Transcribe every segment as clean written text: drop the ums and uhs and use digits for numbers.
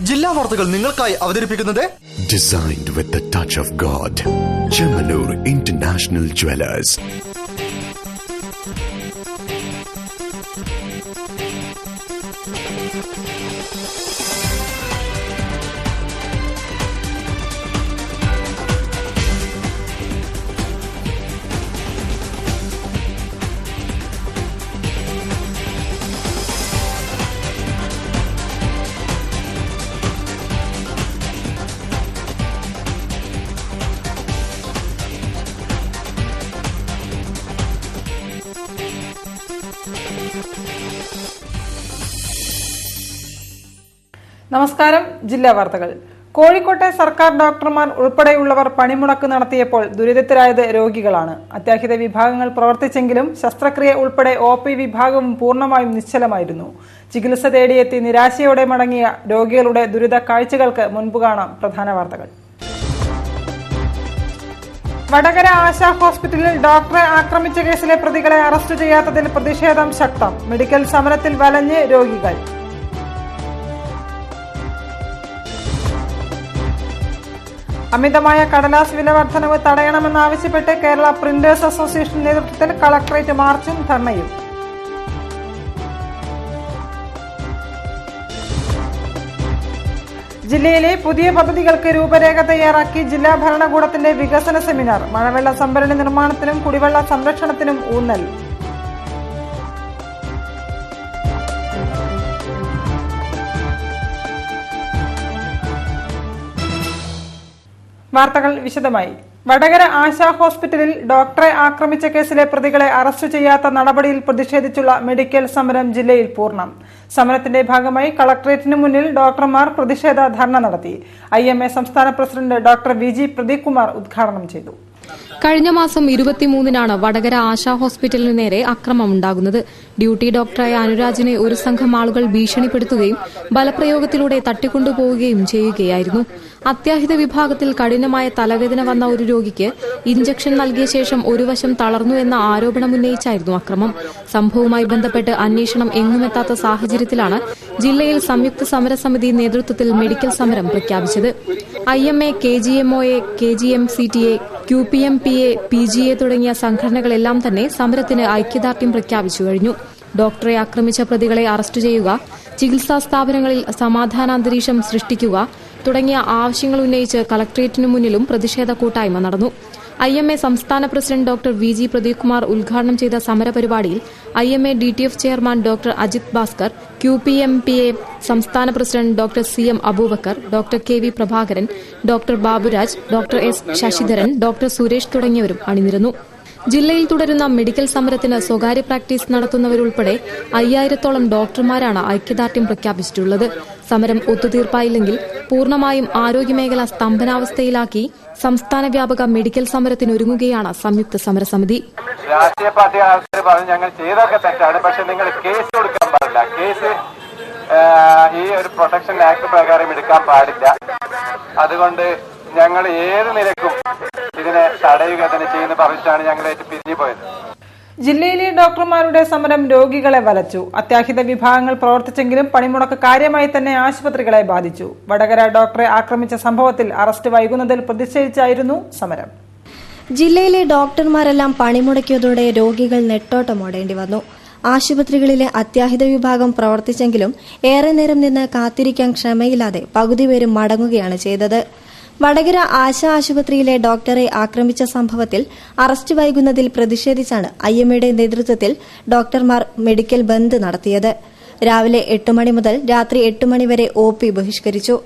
ജില്ലാ വാർത്തകൾ നിങ്ങൾക്കായി അവതരിപ്പിക്കുന്നത് Designed with the touch of God. Chemanur International Jewelers. നമസ്കാരം. ജില്ലാ വാർത്തകൾ. കോഴിക്കോട്ടെ സർക്കാർ ഡോക്ടർമാർ ഉൾപ്പെടെയുള്ളവർ പണിമുടക്ക് നടത്തിയപ്പോൾ ദുരിതത്തിലായത് രോഗികളാണ്. അത്യാഹിത വിഭാഗങ്ങൾ പ്രവർത്തിച്ചെങ്കിലും ശസ്ത്രക്രിയ ഉൾപ്പെടെ OP വിഭാഗവും പൂർണ്ണമായും നിശ്ചലമായിരുന്നു. ചികിത്സ തേടിയെത്തി നിരാശയോടെ മടങ്ങിയ രോഗികളുടെ ദുരിത കാഴ്ചകൾക്ക് മുൻപ് കാണാം പ്രധാന വാർത്തകൾ. വടകര ആശാ ഹോസ്പിറ്റലിൽ ഡോക്ടറെ ആക്രമിച്ച കേസിലെ പ്രതികളെ അറസ്റ്റ് ചെയ്യാത്തതിൽ പ്രതിഷേധം ശക്തം. മെഡിക്കൽ സമരത്തിൽ വലഞ്ഞ് രോഗികൾ. അമിതമായ കടലാസ് വില വർധനവ് തടയണമെന്നാവശ്യപ്പെട്ട് കേരള പ്രിന്റേഴ്സ് അസോസിയേഷൻ നേതൃത്വത്തിൽ കളക്ടറേറ്റ് മാർച്ചും ധർണയും. ജില്ലയിലെ പുതിയ പദ്ധതികൾക്ക് രൂപരേഖ തയ്യാറാക്കി ജില്ലാ ഭരണകൂടത്തിന്റെ വികസന സെമിനാർ. മഴവെള്ള സംഭരണി നിർമ്മാണത്തിനും കുടിവെള്ള സംരക്ഷണത്തിനും ഊന്നൽ. വാർത്തകൾ വിശദമായി. വടകര ആശാ ഹോസ്പിറ്റലിൽ ഡോക്ടറെ ആക്രമിച്ച കേസിലെ പ്രതികളെ അറസ്റ്റ് ചെയ്യാത്ത നടപടിയിൽ പ്രതിഷേധിച്ചുള്ള മെഡിക്കൽ സമരം ജില്ലയിൽ പൂർണ്ണം. സമരത്തിന്റെ ഭാഗമായി കളക്ടറേറ്റിന് മുന്നിൽ ഡോക്ടർമാർ പ്രതിഷേധ ധർണ നടത്തി. IMA സംസ്ഥാന president doctor VG Pradeep Kumar ഉദ്ഘാടനം ചെയ്തു. കഴിഞ്ഞ മാസം 23-നാണ് വടകര ആശാ ഹോസ്പിറ്റലിന് നേരെ അക്രമമുണ്ടാകുന്നത്. ഡ്യൂട്ടി ഡോക്ടറായ അനുരാജിനെ ഒരു സംഘം ആളുകൾ ഭീഷണിപ്പെടുത്തുകയും ബലപ്രയോഗത്തിലൂടെ തട്ടിക്കൊണ്ടുപോവുകയും ചെയ്യുകയായിരുന്നു. അത്യാഹിത വിഭാഗത്തിൽ കഠിനമായ തലവേദന വന്ന ഒരു രോഗിക്ക് ഇഞ്ചക്ഷൻ നൽകിയ ശേഷം ഒരു വശം തളർന്നു എന്ന ആരോപണമുന്നയിച്ചായിരുന്നു അക്രമം. സംഭവവുമായി ബന്ധപ്പെട്ട് അന്വേഷണം എങ്ങുമെത്താത്ത സാഹചര്യത്തിലാണ് ജില്ലയിൽ സംയുക്ത സമരസമിതി നേതൃത്വത്തിൽ മെഡിക്കൽ സമരം പ്രഖ്യാപിച്ചത്. IMA, KGMOA, KGMCTA, QPMPA, PGA തുടങ്ങിയ സംഘടനകളെല്ലാം തന്നെ സമരത്തിന് ഐക്യദാർഢ്യം പ്രഖ്യാപിച്ചു കഴിഞ്ഞു. ഡോക്ടറെ ആക്രമിച്ച പ്രതികളെ അറസ്റ്റ് ചെയ്യുക, ചികിത്സാ സ്ഥാപനങ്ങളിൽ സമാധാനാന്തരീക്ഷം സൃഷ്ടിക്കുക തുടങ്ങിയ ആവശ്യങ്ങൾ ഉന്നയിച്ച് കളക്ടറേറ്റിനു മുന്നിലും പ്രതിഷേധ കൂട്ടായ്മ നടന്നു. IMA സംസ്ഥാന president doctor VG Pradeep Kumar ഉദ്ഘാടനം ചെയ്ത സമരപരിപാടിയിൽ IMA DTF chairman doctor Ajith Bhaskar, QPMPA സംസ്ഥാന president doctor CM Aboobacker, doctor KV Prabhakaran, doctor Baburaj, doctor S Sasidharan, doctor Suresh തുടങ്ങിയവരും അണിനിരന്നു. ജില്ലയിൽ തുടരുന്ന മെഡിക്കൽ സമരത്തിന് സ്വകാര്യ പ്രാക്ടീസ് നടത്തുന്നവരുൾപ്പെടെ 5000-ഓളം ഡോക്ടർമാരാണ് ഐക്യദാർഢ്യം പ്രഖ്യാപിച്ചിട്ടുള്ളത്. സമരം ഒത്തുതീർപ്പായില്ലെങ്കിൽ പൂർണ്ണമായും ആരോഗ്യമേഖല സ്തംഭനാവസ്ഥയിലാക്കി സംസ്ഥാന വ്യാപക മെഡിക്കൽ സമരത്തിനൊരുങ്ങുകയാണ് സംയുക്ത സമരസമിതി. രാഷ്ട്രീയ പാർട്ടി ആൾക്കാർ പറഞ്ഞു ഞങ്ങൾ ചെയ്തൊക്കെ തെറ്റാണ്, പക്ഷെ നിങ്ങൾ കേസ് കൊടുക്കാൻ പാടില്ല. കേസ് ഈ ഒരു പ്രൊട്ടക്ഷൻ ആക്ട് പ്രകാരം എടുക്കാൻ പാടില്ല. അതുകൊണ്ട് ഞങ്ങൾ ഏത് നിലക്കും ഇതിനെ തടയുക തന്നെ ചെയ്യുന്ന പറഞ്ഞിട്ടാണ് ഞങ്ങളായിട്ട് പിരിഞ്ഞു പോയത്. ജില്ലയിലെ ഡോക്ടർമാരുടെ സമരം രോഗികളെ വലച്ചു. അത്യാഹിത വിഭാഗങ്ങൾ പ്രവർത്തിച്ചെങ്കിലും പണിമുടക്ക് കാര്യമായി തന്നെ ആശുപത്രികളെ ബാധിച്ചു. വടകര ഡോക്ടറെ ആക്രമിച്ച സംഭവത്തിൽ അറസ്റ്റ് വൈകുന്നതിൽ പ്രതിഷേധിച്ചായിരുന്നു സമരം. ജില്ലയിലെ ഡോക്ടർമാരെല്ലാം പണിമുടക്കിയതോടെ രോഗികൾ നെട്ടോട്ടമോടേണ്ടി വന്നു. ആശുപത്രികളിലെ അത്യാഹിത വിഭാഗം പ്രവർത്തിച്ചെങ്കിലും ഏറെ നേരം നിന്ന് കാത്തിരിക്കാൻ ക്ഷമയില്ലാതെ പകുതി പേരും മടങ്ങുകയാണ് ചെയ്തത്. വടകര ആശാ ആശുപത്രിയിലെ ഡോക്ടറെ ആക്രമിച്ച സംഭവത്തിൽ അറസ്റ്റ് വൈകുന്നതിൽ പ്രതിഷേധിച്ചാണ് IMAയുടെ നേതൃത്വത്തിൽ ഡോക്ടർമാർ മെഡിക്കൽ ബന്ദ് നടത്തിയത്. രാവിലെ 8 മണി മുതൽ രാത്രി 8 മണി വരെ OP ബഹിഷ്കരിച്ചു.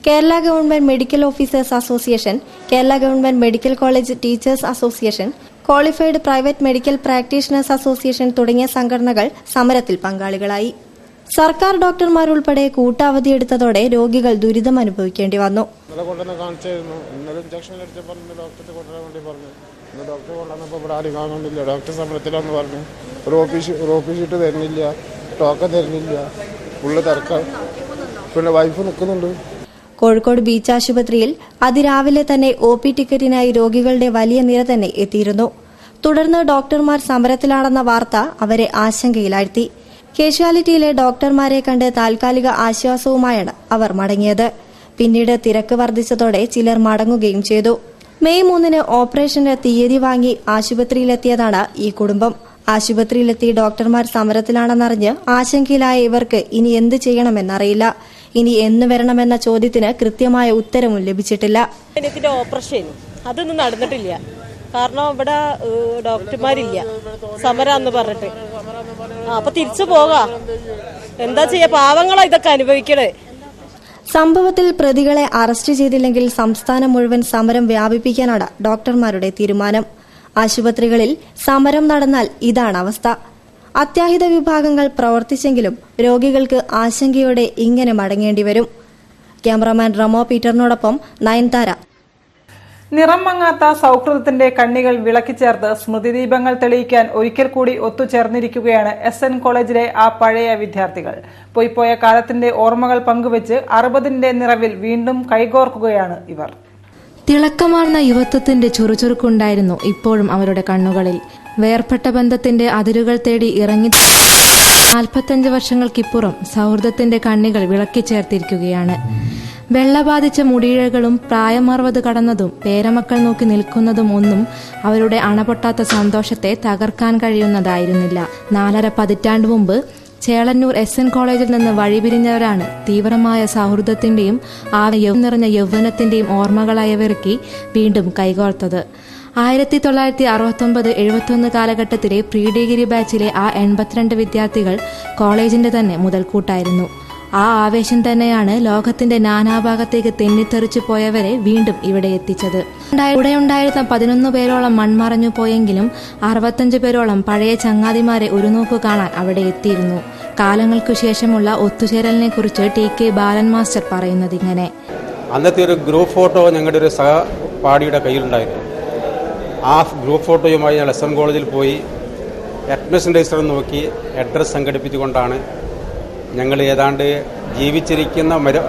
Kerala government medical officers association, Kerala government medical college teachers association, qualified private medical practitioners association തുടങ്ങിയ സംഘടനകൾ സമരത്തിൽ പങ്കാളികളായി. സർക്കാർ ഡോക്ടർമാരുൾപ്പെടെ കൂട്ടാവധിയെടുത്തതോടെ രോഗികൾ ദുരിതം അനുഭവിക്കേണ്ടി വന്നു. ഇന്നലെ കൊണ്ടുവന്ന് കാണിച്ചായിരുന്നു. ഇന്നലെ ഇഞ്ചക്ഷൻ അടിച്ചപ്പോൾ ഡോക്ടറെ കൊണ്ടുവരാൻ വേണ്ടി പറഞ്ഞു. ഇന്ന് ഡോക്ടറെ കൊണ്ടുവന്നപ്പോൾ ഇവിടെ ആരും കാണുന്നില്ല. ഡോക്ടർ സമരത്തിലാന്ന് പറഞ്ഞു. ഒരു ഓഫീസ് ഷീറ്റ് തരുന്നില്ല, ടോക്കൺ തരുന്നില്ല, ഫുള്ള് തിരക്കാണ്. പിന്നെ വൈഫ് നിൽക്കുന്നുണ്ട്. കോഴിക്കോട് ബീച്ച് ആശുപത്രിയിൽ അതിരാവിലെ തന്നെ OP ടിക്കറ്റിനായി രോഗികളുടെ വലിയ നിര തന്നെ എത്തിയിരുന്നു. തുടർന്ന് ഡോക്ടർമാർ സമരത്തിലാണെന്ന വാർത്ത അവരെ ആശങ്കയിലാഴ്ത്തി. കാഷ്വാലിറ്റിയിലെ ഡോക്ടർമാരെ കണ്ട് താൽക്കാലിക ആശ്വാസവുമായാണ് അവർ മടങ്ങിയത്. പിന്നീട് തിരക്ക് വർദ്ധിച്ചതോടെ ചിലർ മടങ്ങുകയും ചെയ്തു. മെയ് 3 ഓപ്പറേഷന് തീയതി വാങ്ങി ആശുപത്രിയിലെത്തിയതാണ് ഈ കുടുംബം. ആശുപത്രിയിലെത്തി ഡോക്ടർമാർ സമരത്തിലാണെന്നറിഞ്ഞ് ആശങ്കയിലായ ഇവർക്ക് ഇനി എന്ത് ചെയ്യണമെന്നറിയില്ല. ഇനി എന്ന് വരണമെന്ന ചോദ്യത്തിന് കൃത്യമായ ഉത്തരവും ലഭിച്ചിട്ടില്ല. ഓപ്പറേഷൻ അതൊന്നും നടന്നിട്ടില്ല. കാരണം ഇവിടെ ഡോക്ടർമാരില്ല, സമരാന്ന് പറഞ്ഞിട്ട്. അപ്പൊ തിരിച്ചു പോകാം, എന്താ ചെയ്യാ, പാവങ്ങളാ ഇതൊക്കെ അനുഭവിക്കണേ. സംഭവത്തിൽ പ്രതികളെ അറസ്റ്റ് ചെയ്തില്ലെങ്കിൽ സംസ്ഥാനം മുഴുവൻ സമരം വ്യാപിപ്പിക്കാനാണ് ഡോക്ടർമാരുടെ തീരുമാനം. ആശുപത്രികളിൽ സമരം നടന്നാൽ ഇതാണ് അവസ്ഥ. അത്യാഹിത വിഭാഗങ്ങൾ പ്രവർത്തിച്ചെങ്കിലും രോഗികൾക്ക് ആശങ്കയോടെ ഇങ്ങനെ മടങ്ങേണ്ടി വരും. ക്യാമറാമാൻ റമോ പീറ്ററിനോടൊപ്പം നയൻതാര. നിറം മങ്ങാത്ത സൌഹൃദത്തിന്റെ കണ്ണികൾ വിളക്കിച്ചേർത്ത് സ്മൃതിദീപങ്ങൾ തെളിയിക്കാൻ ഒരിക്കൽ കൂടി ഒത്തുചേർന്നിരിക്കുകയാണ് SN കോളേജിലെ ആ പഴയ വിദ്യാർത്ഥികൾ. പോയിപ്പോയ കാലത്തിന്റെ ഓർമ്മകൾ പങ്കുവച്ച് 60ന്റെ നിറവിൽ വീണ്ടും കൈകോർക്കുകയാണ് ഇവർ. തിളക്കമാർന്ന യുവത്വത്തിന്റെ ചുറുചുറുക്കുണ്ടായിരുന്നു ഇപ്പോഴും അവരുടെ കണ്ണുകളിൽ. വേർപെട്ട ബന്ധത്തിന്റെ അതിരുകൾ തേടി ഇറങ്ങി 45 വർഷങ്ങൾക്കിപ്പുറം സൗഹൃദത്തിന്റെ കണ്ണികൾ വിളക്കിച്ചേർത്തിരിക്കുകയാണ്. വെള്ളബാധിച്ച മുടിയിഴകളും പ്രായം 60 കടന്നതും പേരമക്കൾ നോക്കി നിൽക്കുന്നതും ഒന്നും അവരുടെ അണപൊട്ടാത്ത സന്തോഷത്തെ തകർക്കാൻ കഴിയുന്നതായിരുന്നില്ല. 4.5 പതിറ്റാണ്ട് മുമ്പ് ചേളന്നൂർ SN കോളേജിൽ നിന്ന് വഴിപിരിഞ്ഞവരാണ് തീവ്രമായ സൗഹൃദത്തിന്റെയും നിറഞ്ഞ യൗവനത്തിന്റെയും ഓർമ്മകളയവിറക്കി വീണ്ടും കൈകോർത്തത്. 1969-71 കാലഘട്ടത്തിലെ പ്രീ ഡിഗ്രി ബാച്ചിലെ ആ 82 വിദ്യാർത്ഥികൾ കോളേജിന്റെ തന്നെ മുതൽക്കൂട്ടായിരുന്നു. ആ ആവേശം തന്നെയാണ് ലോകത്തിന്റെ നാനാഭാഗത്തേക്ക് തെന്നിത്തെറിച്ചു പോയവരെ വീണ്ടും ഇവിടെ എത്തിച്ചത്. ഇവിടെയുണ്ടായിരുന്ന 11 പേരോളം മൺമറഞ്ഞു പോയെങ്കിലും 65 പേരോളം പഴയ ചങ്ങാതിമാരെ ഒരു നോക്കു കാണാൻ അവിടെ എത്തിയിരുന്നു. കാലങ്ങൾക്കു ശേഷമുള്ള ഒത്തുചേരലിനെ കുറിച്ച് TK ബാലൻ മാസ്റ്റർ പറയുന്നത് ഇങ്ങനെ: അന്നത്തെ ഒരു ഗ്രൂപ്പ് ഫോട്ടോ ഞങ്ങളുടെ ഒരു സഹപാഠിയുടെ കയ്യിലുണ്ടായിരുന്നു. ആ ഗ്രൂപ്പ് ഫോട്ടോയുമായി ഞങ്ങൾ SN കോളേജിൽ പോയി അഡ്മിഷൻ രജിസ്റ്റർ നോക്കി അഡ്രസ് സംഘടിപ്പിച്ചുകൊണ്ടാണ് ഞങ്ങൾ ഏതാണ്ട് ജീവിച്ചിരിക്കുന്ന ഒരു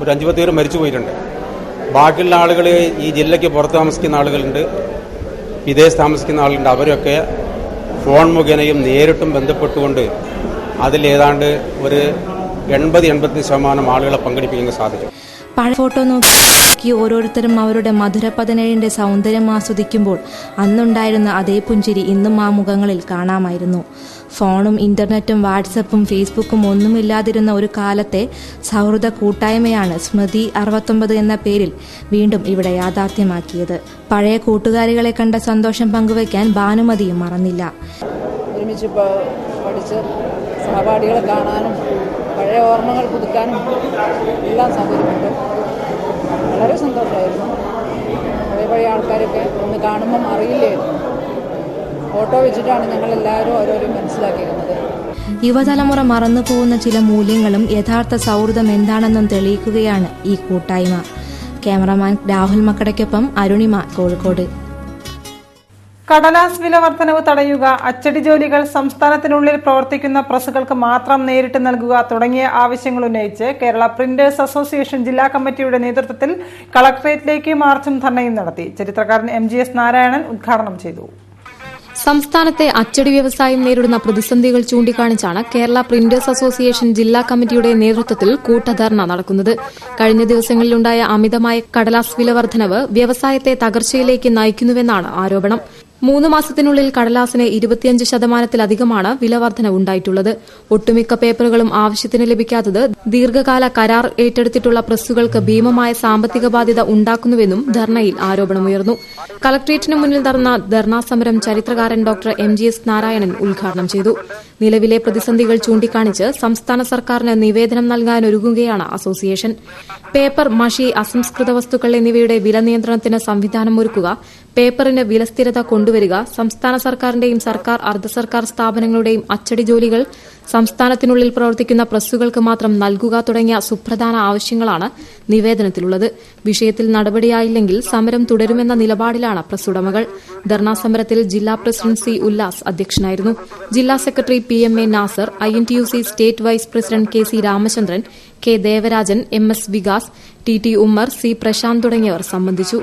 5-10 പേര് മരിച്ചു പോയിട്ടുണ്ട്. ബാക്കിയുള്ള ആളുകൾ ഈ ജില്ലയ്ക്ക് പുറത്ത് താമസിക്കുന്ന ആളുകളുണ്ട്, വിദേശത്ത് താമസിക്കുന്ന ആളുകളുണ്ട്. അവരൊക്കെ ഫോൺ മുഖേനയും നേരിട്ടും ബന്ധപ്പെട്ടുകൊണ്ട് അതിൽ ഏതാണ്ട് ഒരു 80-85% ആളുകളെ പങ്കെടുപ്പിക്കാൻ സാധിക്കും. പഴയ ഫോട്ടോ നോക്കി ഓരോരുത്തരും അവരുടെ മധുര 17ന്റെ സൗന്ദര്യം ആസ്വദിക്കുമ്പോൾ അന്നുണ്ടായിരുന്ന അതേ പുഞ്ചിരി ഇന്നും ആ മുഖങ്ങളിൽ കാണാമായിരുന്നു. ഫോണും ഇന്റർനെറ്റും വാട്സപ്പും ഫേസ്ബുക്കും ഒന്നുമില്ലാതിരുന്ന ഒരു കാലത്തെ സൗഹൃദ കൂട്ടായ്മയാണ് സ്മൃതി 69 എന്ന പേരിൽ വീണ്ടും ഇവിടെ യാഥാർത്ഥ്യമാക്കിയത്. പഴയ കൂട്ടുകാരികളെ കണ്ട സന്തോഷം പങ്കുവയ്ക്കാൻ ഭാനുമതിയും മറന്നില്ല. ഒരുമിച്ച് പഠിച്ച് സഹപാഠികളെ കാണാനും പഴയ ഓർമ്മകൾ പുതുക്കാനും എല്ലാം സൗകര്യമുണ്ട്. വളരെ സന്തോഷമായിരുന്നു. പഴയ ആൾക്കാരൊക്കെ ഒന്ന് കാണുമ്പം അറിയില്ലായിരുന്നു. ഫോട്ടോ വെച്ചിട്ടാണ് ഞങ്ങളെല്ലാവരും ഓരോരും മനസ്സിലാക്കിയിരുന്നത്. യുവതലമുറ മറന്നുപോകുന്ന ചില മൂല്യങ്ങളും യഥാർത്ഥ സൗഹൃദം എന്താണെന്നും തെളിയിക്കുകയാണ് ഈ കൂട്ടായ്മ. ക്യാമറമാൻ രാഹുൽ മക്കടയ്ക്കൊപ്പം അരുണിമ, കോഴിക്കോട്. കടലാസ് വില വർധനവ് തടയുക, അച്ചടി ജോലികൾ സംസ്ഥാനത്തിനുള്ളിൽ പ്രവർത്തിക്കുന്ന പ്രസ്സുകൾക്ക് മാത്രം നേരിട്ട് നൽകുക തുടങ്ങിയ ആവശ്യങ്ങൾ ഉന്നയിച്ച് കേരള പ്രിന്റേഴ്സ് അസോസിയേഷൻ ജില്ലാ കമ്മിറ്റിയുടെ നേതൃത്വത്തിൽ കളക്ടറേറ്റിലേക്ക് മാർച്ചും ധർണയും നടത്തി. ചരിത്രകാരൻ MGS നാരായണൻ ഉദ്ഘാടനം ചെയ്തു. സംസ്ഥാനത്തെ അച്ചടി വ്യവസായം നേരിടുന്ന പ്രതിസന്ധികൾ ചൂണ്ടിക്കാണിച്ചാണ് കേരള പ്രിന്റേഴ്സ് അസോസിയേഷൻ ജില്ലാ കമ്മിറ്റിയുടെ നേതൃത്വത്തിൽ കൂട്ടധർണ നടക്കുന്നത്. കഴിഞ്ഞ ദിവസങ്ങളിലുണ്ടായ അമിതമായ കടലാസ് വില വർധനവ് വ്യവസായത്തെ തകർച്ചയിലേക്ക് നയിക്കുന്നുവെന്നാണ് ആരോപണം. 3 മാസത്തിനുള്ളിൽ കടലാസിന് 25%-ലധികമാണ് വില വർധനവുണ്ടായിട്ടുള്ളത്. ഒട്ടുമിക്ക പേപ്പറുകളും ആവശ്യത്തിന് ലഭിക്കാത്തത് ദീർഘകാല കരാർ ഏറ്റെടുത്തിട്ടുള്ള പ്രസ്സുകൾക്ക് ഭീമമായ സാമ്പത്തിക ബാധ്യത ഉണ്ടാക്കുന്നുവെന്നും ധർണയിൽ ആരോപണമുയർന്നു. കളക്ട്രേറ്റിന് മുന്നിൽ നടന്ന ധർണാ സമരം ചരിത്രകാരൻ ഡോക്ടർ MGS നാരായണൻ ഉദ്ഘാടനം ചെയ്തു. നിലവിലെ പ്രതിസന്ധികൾ ചൂണ്ടിക്കാണിച്ച് സംസ്ഥാന സർക്കാരിന് നിവേദനം നൽകാനൊരുങ്ങുകയാണ് അസോസിയേഷൻ. പേപ്പർ, മഷി, അസംസ്കൃത വസ്തുക്കൾ എന്നിവയുടെ വില നിയന്ത്രണത്തിന് സംവിധാനമൊരുക്കുക, പേപ്പറിന് വില സ്ഥിരത കൊണ്ടുവരിക, സംസ്ഥാന സർക്കാരിന്റെയും സർക്കാർ അർദ്ധ സർക്കാർ സ്ഥാപനങ്ങളുടെയും അച്ചടി ജോലികൾ സംസ്ഥാനത്തിനുള്ളിൽ പ്രവർത്തിക്കുന്ന പ്രസ്സുകൾക്ക് മാത്രം നൽകുക തുടങ്ങിയ സുപ്രധാന ആവശ്യങ്ങളാണ് നിവേദനത്തിലുള്ളത്. വിഷയത്തിൽ നടപടിയായില്ലെങ്കിൽ സമരം തുടരുമെന്ന നിലപാടിലാണ് പ്രസ്സുടമകൾ. ധർണാ സമരത്തിൽ ജില്ലാ പ്രസിഡന്റ് C. ഉല്ലാസ് അധ്യക്ഷനായിരുന്നു. ജില്ലാ secretary PMA Nasar, INTUC state vice president KC Ramachandran, K. Devarajan, MS Vikas, TT Ummer, C. Prasanth തുടങ്ങിയവർ സംബന്ധിച്ചു.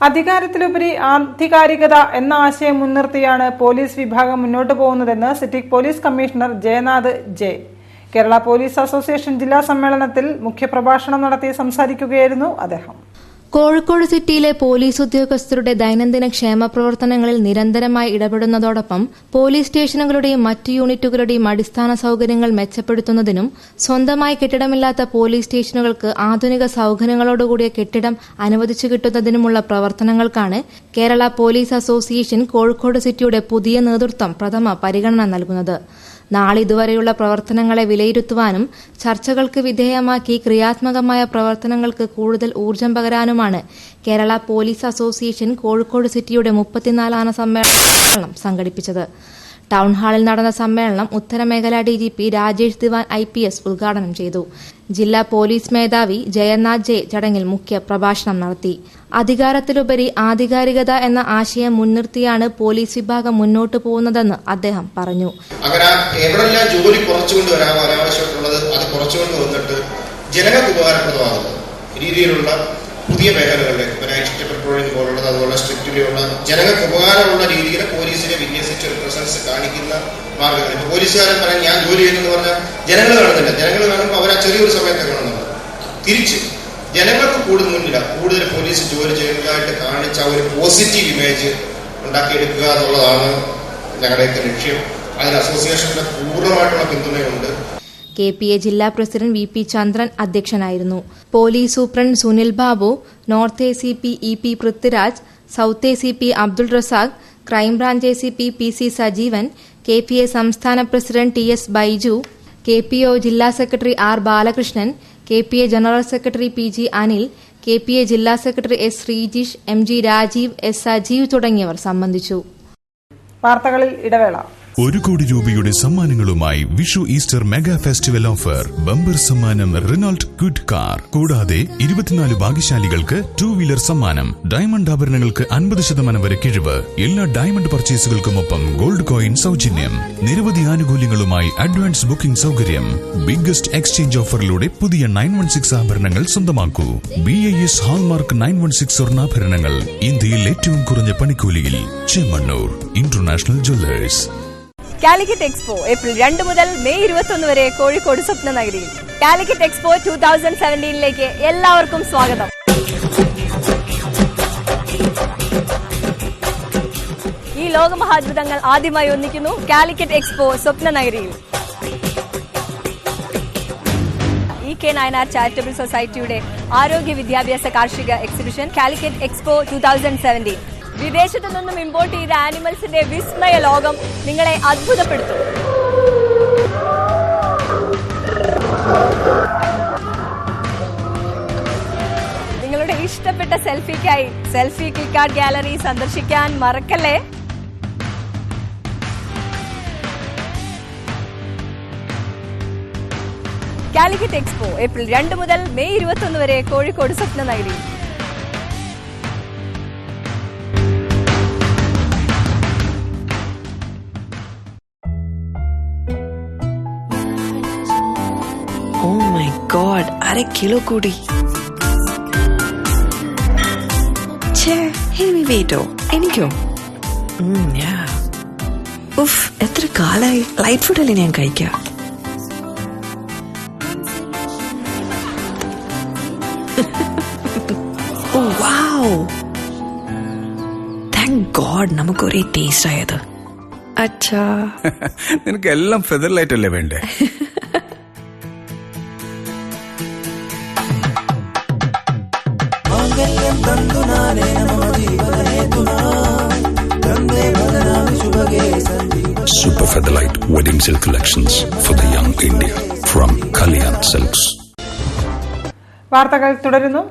അധികാരത്തിലുപരി ആധികാരികത എന്ന ആശയം മുൻനിർത്തിയാണ് പോലീസ് വിഭാഗം മുന്നോട്ടു പോകുന്നതെന്ന് city police commissioner Jayanath J. Kerala police association ജില്ലാ സമ്മേളനത്തിൽ മുഖ്യപ്രഭാഷണം നടത്തി സംസാരിക്കുകയായിരുന്നു അദ്ദേഹം. കോഴിക്കോട് സിറ്റിയിലെ പോലീസ് ഉദ്യോഗസ്ഥരുടെ ദൈനംദിന ക്ഷേമ പ്രവർത്തനങ്ങളിൽ നിരന്തരമായി ഇടപെടുന്നതോടൊപ്പം പോലീസ് സ്റ്റേഷനുകളുടെയും മറ്റ് യൂണിറ്റുകളുടെയും അടിസ്ഥാന സൌകര്യങ്ങൾ മെച്ചപ്പെടുത്തുന്നതിനും സ്വന്തമായി കെട്ടിടമില്ലാത്ത പോലീസ് സ്റ്റേഷനുകൾക്ക് ആധുനിക സൌകര്യങ്ങളോടുകൂടിയ കെട്ടിടം അനുവദിച്ചു കിട്ടുന്നതിനുമുള്ള പ്രവർത്തനങ്ങൾക്കാണ് കേരള പോലീസ് അസോസിയേഷൻ കോഴിക്കോട് സിറ്റിയുടെ പുതിയ നേതൃത്വം പ്രഥമ പരിഗണന നൽകുന്നത്. നാളിതുവരെയുള്ള പ്രവർത്തനങ്ങളെ വിലയിരുത്തുവാനും ചർച്ചകൾക്ക് വിധേയമാക്കി ക്രിയാത്മകമായ പ്രവർത്തനങ്ങൾക്ക് കൂടുതൽ ഊർജ്ജം പകരാനുമാണ് കേരള പോലീസ് അസോസിയേഷൻ കോഴിക്കോട് സിറ്റിയുടെ 34ാം സമ്മേളനം സംഘടിപ്പിച്ചത്. ടൌൺഹാളിൽ നടന്ന സമ്മേളനം ഉത്തരമേഖലാ ഡിജിപി രാജേഷ് ദിവാൻ IPS ഉദ്ഘാടനം ചെയ്തു. ജില്ലാ പോലീസ് മേധാവി ജയനാഥ് ജെ ചടങ്ങിൽ മുഖ്യ പ്രഭാഷണം നടത്തി. അധികാരത്തിലുപരി ആധികാരികത എന്ന ആശയം മുൻനിർത്തിയാണ് പോലീസ് വിഭാഗം മുന്നോട്ടു പോകുന്നതെന്ന് അദ്ദേഹം പറഞ്ഞു. അങ്ങനെ എവിടെല്ലാം ജോലി കുറച്ചുകൊണ്ടുവരാമോ അനാവശ്യമായിട്ടുള്ളത് അത് കുറച്ചുകൊണ്ട് വന്നിട്ട് ജനങ്ങൾക്ക് ഉപകാരപ്രദമാകുന്ന രീതിയിലുള്ള പുതിയ മേഖലകളിലേക്ക് നൈറ്റ് പെട്രോളിംഗ് പോലുള്ളത് അതുപോലെ സ്ട്രിക്റ്റിലുള്ള ജനങ്ങൾക്ക് ഉപകാരമുള്ള രീതിയിൽ പോലീസിനെ വിന്യസിച്ച് ഒരു പ്രസൻസ് കാണിക്കുന്ന മാർഗങ്ങൾ. ഇപ്പൊ പോലീസുകാരൻ പറയാൻ ഞാൻ ജോലി ചെയ്യുന്നെന്ന് പറഞ്ഞാൽ ജനങ്ങൾ കാണുന്നില്ല. ജനങ്ങൾ കാണുമ്പോൾ അവർ ആ ചെറിയൊരു സമയത്ത് കാണുന്നുണ്ട്. തിരിച്ച് ജനങ്ങൾക്ക് കൂടുതൽ പോലീസ് ജോലി ചെയ്യുന്നതായിട്ട് കാണിച്ച ഒരു പോസിറ്റീവ് ഇമേജ് ഉണ്ടാക്കിയെടുക്കുക എന്നുള്ളതാണ് ഞങ്ങളുടെയൊക്കെ ലക്ഷ്യം. അതിന് അസോസിയേഷന്റെ പൂർണ്ണമായിട്ടുള്ള പിന്തുണയുണ്ട്. KPA ജില്ലാ പ്രസിഡന്റ് VP ചന്ദ്രൻ അധ്യക്ഷനായിരുന്നു. Police superintendent Sunil Babu, north ACP EP Prithviraj, south ACP Abdul Razak, crime branch ACP PC Sajeevan, KPA സംസ്ഥാന പ്രസിഡന്റ് TS ബൈജു, KPO ജില്ലാ secretary R Balakrishnan, KPA general secretary PG Anil, KPA ജില്ലാ secretary S Sreejish, MG Rajeev, S Sajeev തുടങ്ങിയവർ സംബന്ധിച്ചു. വാർത്തകളിൽ ഇടവേള. 1 കോടി രൂപയുടെ സമ്മാനങ്ങളുമായി Vishu Easter mega festival offer. Bumper സമ്മാനം റിനോൾട്ട് ക്വിഡ് കാർ. കൂടാതെ 24 ഭാഗ്യശാലികൾക്ക് 2 വീലർ സമ്മാനം. ഡയമണ്ട് ആഭരണങ്ങൾക്ക് 50% വരെ കിഴിവ്. എല്ലാ ഡയമണ്ട് പർച്ചേസുകൾക്കുമൊപ്പം ഗോൾഡ് കോയിൻ സൗജന്യം. നിരവധി ആനുകൂല്യങ്ങളുമായി അഡ്വാൻസ് ബുക്കിംഗ് സൗകര്യം. ബിഗ്ഗസ്റ്റ് എക്സ്ചേഞ്ച് ഓഫറിലൂടെ പുതിയ 916 ആഭരണങ്ങൾ സ്വന്തമാക്കൂ. BIS ഹാൾമാർക്ക് 916 സ്വർണ്ണാഭരണങ്ങൾ ഇന്ത്യയിൽ ഏറ്റവും കുറഞ്ഞ പണിക്കൂലിയിൽ. Chemmanur international Jewellers. Calicut expo April 2 മുതൽ മെയ് 21 വരെ കോഴിക്കോട് സ്വപ്ന നഗരിയിൽ. കാലിക്കറ്റ് എക്സ്പോ 2017ലേക്ക് എല്ലാവർക്കും സ്വാഗതം. ഈ ലോകമഹാത്ഭുതങ്ങൾ ആദ്യമായി ഒന്നിക്കുന്നു കാലിക്കറ്റ് എക്സ്പോ സ്വപ്ന നഗരിയിൽ. EK നായനാർ ചാരിറ്റബിൾ സൊസൈറ്റിയുടെ ആരോഗ്യ വിദ്യാഭ്യാസ കാർഷിക എക്സിബിഷൻ കാലിക്കറ്റ് എക്സ്പോ 2017. വിദേശത്തു നിന്നും ഇമ്പോർട്ട് ചെയ്ത ആനിമൽസിന്റെ വിസ്മയ ലോകം നിങ്ങളെ അത്ഭുതപ്പെടുത്തും. നിങ്ങളുടെ ഇഷ്ടപ്പെട്ട സെൽഫിക്കായി സെൽഫി ക്ലിക്ക് ആർട്ട് ഗാലറി സന്ദർശിക്കാൻ മറക്കല്ലേ. കാലിക്കറ്റ് എക്സ്പോ ഏപ്രിൽ 2 മുതൽ മെയ് 21 വരെ കോഴിക്കോട് സ്വപ്ന നഗരിയിൽ. Oh my god, 1/2 കിലോ കൂടി. ഹെവി വെയിറ്റോ? എനിക്കോ? ഉഫ്, എത്ര കാലായി ലൈറ്റ് ഫുഡല്ലേ ഞാൻ കഴിക്കാം. Oh wow, thank god നമുക്ക് ഒരേ ടേസ്റ്റ് ആയത്. അച്ഛാ നിനക്ക് എല്ലാം ഫെദർ ലൈറ്റ് അല്ലേ വേണ്ടേ? Super Featherlight Wedding Silk Collections for the young India from Kalyan Silks. വാർത്തകൾ തുടരുന്നു.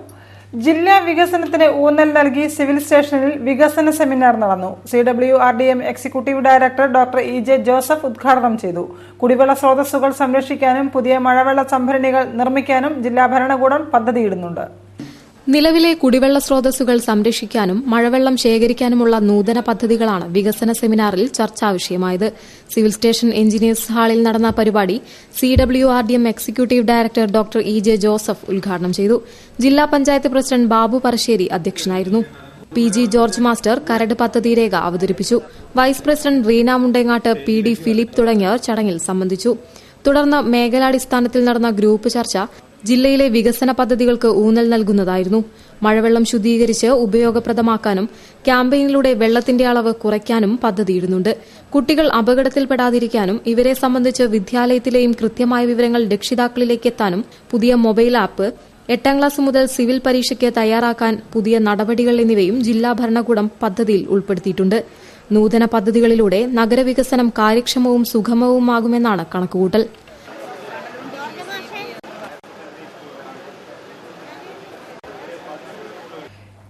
ജില്ലാ വികസനത്തിന് ഊന്നൽ നൽകി സിവിൽ സ്റ്റേഷനിൽ വികസന സെമിനാർ നടന്നു. CWRDM executive director doctor EJ Joseph ഉദ്ഘാടനം ചെയ്തു. കുടിവെള്ള സ്രോതസ്സുകൾ സംരക്ഷിക്കാനും പുതിയ മഴവെള്ള സംഭരണികൾ നിർമ്മിക്കാനും ജില്ലാ ഭരണകൂടം പദ്ധതിയിടുന്നുണ്ട്. നിലവിലെ കുടിവെള്ള സ്രോതസ്സുകൾ സംരക്ഷിക്കാനും മഴവെള്ളം ശേഖരിക്കാനുമുള്ള നൂതന പദ്ധതികളാണ് വികസന സെമിനാറിൽ ചർച്ചാ വിഷയമായത്. സിവിൽ സ്റ്റേഷൻ എഞ്ചിനീയേഴ്സ് ഹാളിൽ നടന്ന പരിപാടി CWRDM executive director doctor EJ Joseph ഉദ്ഘാടനം ചെയ്തു. ജില്ലാ പഞ്ചായത്ത് പ്രസിഡന്റ് ബാബു പറശ്ശേരി അധ്യക്ഷനായിരുന്നു. PG ജോർജ് മാസ്റ്റർ കരട് പദ്ധതി രേഖ അവതരിപ്പിച്ചു. Vice president Reena Mundengatt, PD Philip തുടങ്ങിയവർ ചടങ്ങിൽ സംബന്ധിച്ചു. തുടർന്ന് മേഖലാടിസ്ഥാനത്തിൽ നടന്ന ഗ്രൂപ്പ് ചർച്ച ജില്ലയിലെ വികസന പദ്ധതികൾക്ക് ഊന്നൽ നൽകുന്നതായിരുന്നു. മഴവെള്ളം ശുദ്ധീകരിച്ച് ഉപയോഗപ്രദമാക്കാനും ക്യാമ്പയിനിലൂടെ വെള്ളത്തിന്റെ അളവ് കുറയ്ക്കാനും പദ്ധതിയിടുന്നുണ്ട്. കുട്ടികൾ അപകടത്തിൽപ്പെടാതിരിക്കാനും ഇവരെ സംബന്ധിച്ച് വിദ്യാലയത്തിലെയും കൃത്യമായ വിവരങ്ങൾ രക്ഷിതാക്കളിലേക്ക് എത്താനും പുതിയ മൊബൈൽ ആപ്പ്, 8ാം ക്ലാസ് മുതൽ സിവിൽ പരീക്ഷയ്ക്ക് തയ്യാറാക്കാൻ പുതിയ നടപടികൾ എന്നിവയും ജില്ലാ ഭരണകൂടം പദ്ധതിയിൽ ഉൾപ്പെടുത്തിയിട്ടുണ്ട്. നൂതന പദ്ധതികളിലൂടെ നഗരവികസനം കാര്യക്ഷമവും സുഗമവുമാകുമെന്നാണ് കണക്കുകൂട്ടൽ.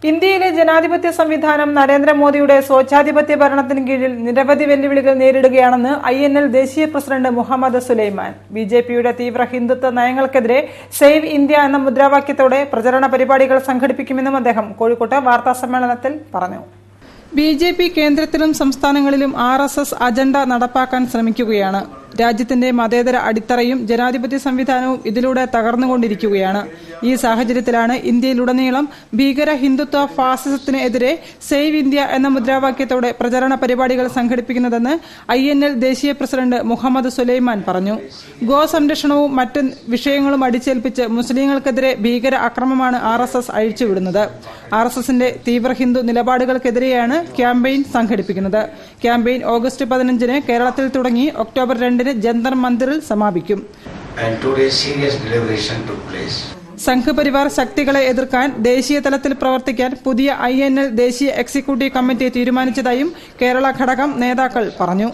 ഇന്ത്യയിലെ ജനാധിപത്യ സംവിധാനം നരേന്ദ്രമോദിയുടെ സ്വച്ഛാധിപത്യ ഭരണത്തിന് കീഴിൽ നിരവധി വെല്ലുവിളികൾ നേരിടുകയാണെന്ന് INL ദേശീയ പ്രസിഡന്റ് മുഹമ്മദ് സുലൈമാൻ. BJPയുടെ തീവ്ര ഹിന്ദുത്വ നയങ്ങൾക്കെതിരെ സേവ് ഇന്ത്യ എന്ന മുദ്രാവാക്യത്തോടെ പ്രചരണ പരിപാടികൾ സംഘടിപ്പിക്കുമെന്നും അദ്ദേഹം കോഴിക്കോട്ട് വാർത്താസമ്മേളനത്തിൽ പറഞ്ഞു. BJP കേന്ദ്രത്തിലും സംസ്ഥാനങ്ങളിലും RSS അജണ്ട നടപ്പാക്കാൻ ശ്രമിക്കുകയാണ്. രാജ്യത്തിന്റെ മതേതര അടിത്തറയും ജനാധിപത്യ സംവിധാനവും ഇതിലൂടെ തകർന്നുകൊണ്ടിരിക്കുകയാണ്. ഈ സാഹചര്യത്തിലാണ് ഇന്ത്യയിലുടനീളം ഭീകര ഹിന്ദുത്വ ഫാസിസത്തിനെതിരെ സേവ് ഇന്ത്യ എന്ന മുദ്രാവാക്യത്തോടെ പ്രചരണ പരിപാടികൾ സംഘടിപ്പിക്കുന്നതെന്ന് INL ദേശീയ പ്രസിഡന്റ് മുഹമ്മദ് സുലൈമാൻ പറഞ്ഞു. ഗോ സംരക്ഷണവും മറ്റ് വിഷയങ്ങളും അടിച്ചേൽപ്പിച്ച് മുസ്ലിങ്ങൾക്കെതിരെ ഭീകര അക്രമമാണ് RSS അഴിച്ചുവിടുന്നത്. RSSന്റെ തീവ്ര ഹിന്ദു നിലപാടുകൾക്കെതിരെയാണ് ക്യാമ്പയിൻ സംഘടിപ്പിക്കുന്നത്. ക്യാമ്പയിൻ ഓഗസ്റ്റ് 15 കേരളത്തിൽ തുടങ്ങി ഒക്ടോബർ 2 ജന്തർ മന്ദിറിൽ സമാപിക്കും. സംഘപരിവാർ ശക്തികളെ എതിർക്കാൻ ദേശീയ തലത്തിൽ പ്രവർത്തിക്കാൻ പുതിയ INL ദേശീയ എക്സിക്യൂട്ടീവ് കമ്മിറ്റി തീരുമാനിച്ചതായും കേരള ഘടകം നേതാക്കൾ പറഞ്ഞു.